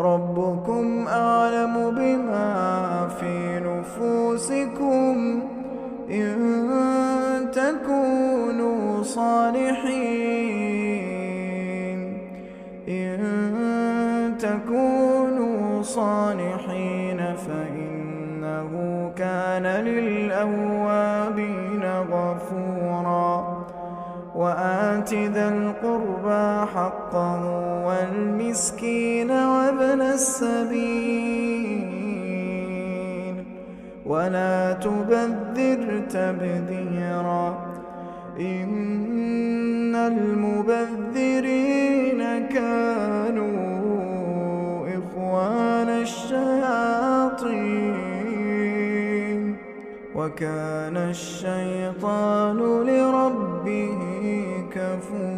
ربكم أعلم بما في نفوسكم إن تكونوا صالحين فإنه كان للأوابين غفورا وآت ذا القربى حقه والمسكين وابن السبيل ولا تبذر تبذيرا إن المبذرين كانوا إخوان الشياطين وكان الشيطان لربه كفورا.